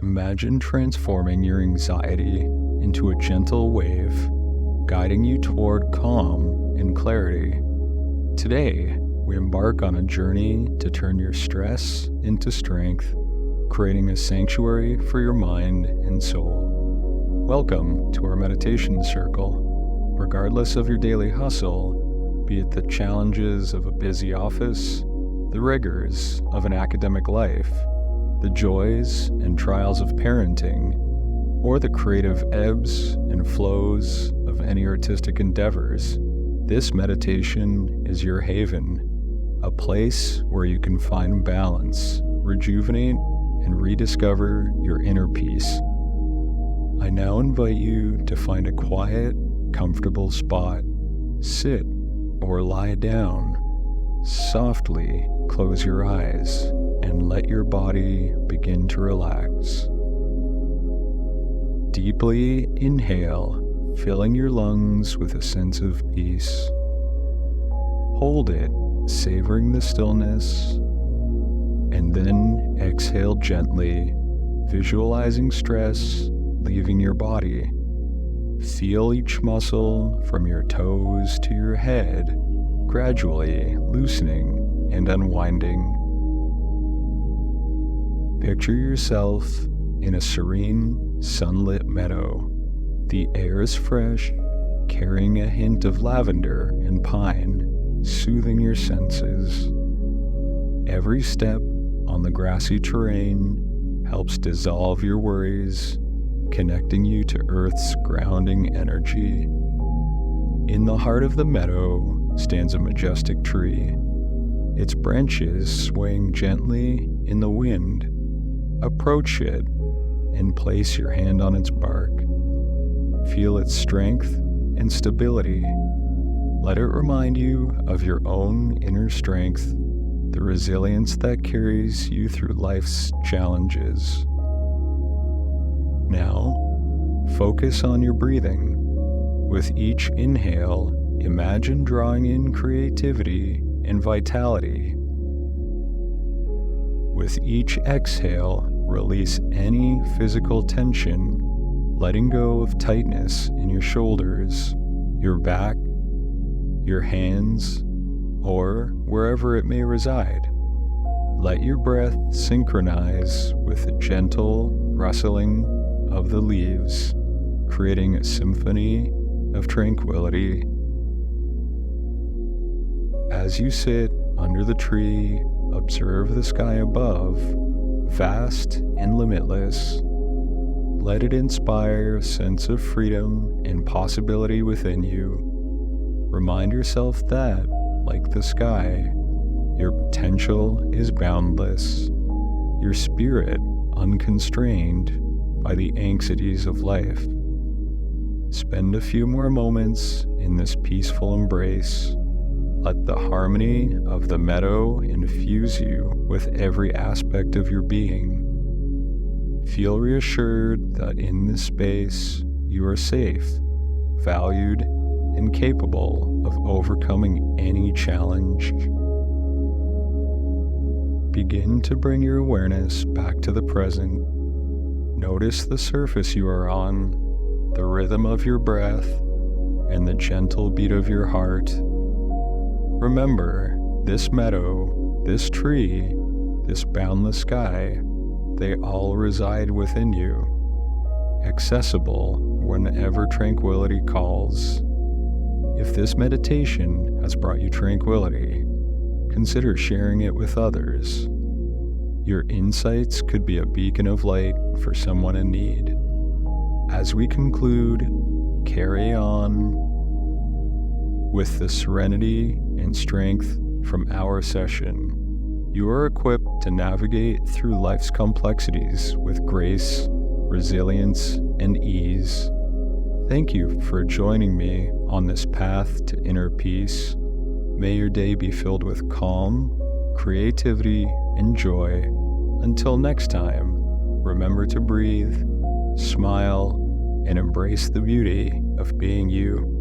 Imagine transforming your anxiety into a gentle wave, guiding you toward calm and clarity. Today, we embark on a journey to turn your stress into strength, creating a sanctuary for your mind and soul. Welcome to our meditation circle. Regardless of your daily hustle, be it the challenges of a busy office, the rigors of an academic life, the joys and trials of parenting, or the creative ebbs and flows of any artistic endeavors, this meditation is your haven, a place where you can find balance, rejuvenate, and rediscover your inner peace. I now invite you to find a quiet, comfortable spot. Sit or lie down. Softly close your eyes and let your body begin to relax. Deeply inhale, filling your lungs with a sense of peace. Hold it, savoring the stillness, and then exhale gently, visualizing stress leaving your body. Feel each muscle from your toes to your head gradually loosening and unwinding. Picture yourself in a serene, sunlit meadow. The air is fresh, carrying a hint of lavender and pine, soothing your senses. Every step on the grassy terrain helps dissolve your worries, connecting you to Earth's grounding energy. In the heart of the meadow stands a majestic tree, its branches swaying gently in the wind. Approach it and place your hand on its bark. Feel its strength and stability. Let it remind you of your own inner strength, the resilience that carries you through life's challenges. Now, focus on your breathing. With each inhale, imagine drawing in creativity and vitality. With each exhale, release any physical tension, letting go of tightness in your shoulders, your back, your hands, or wherever it may reside. Let your breath synchronize with the gentle rustling of the leaves, creating a symphony of tranquility. As you sit under the tree, observe the sky above, vast and limitless. Let it inspire a sense of freedom and possibility within you. Remind yourself that, like the sky, your potential is boundless, your spirit unconstrained by the anxieties of life. Spend a few more moments in this peaceful embrace. Let the harmony of the meadow infuse you with every aspect of your being. Feel reassured that in this space you are safe, valued, and capable of overcoming any challenge. Begin to bring your awareness back to the present. Notice the surface you are on, the rhythm of your breath, and the gentle beat of your heart. Remember, this meadow, this tree, this boundless sky, they all reside within you, accessible whenever tranquility calls. If this meditation has brought you tranquility, consider sharing it with others. Your insights could be a beacon of light for someone in need. As we conclude, carry on with the serenity and strength from our session. You are equipped to navigate through life's complexities with grace, resilience, and ease. Thank you for joining me on this path to inner peace. May your day be filled with calm, creativity, and joy. Until next time, remember to breathe, smile, and embrace the beauty of being you.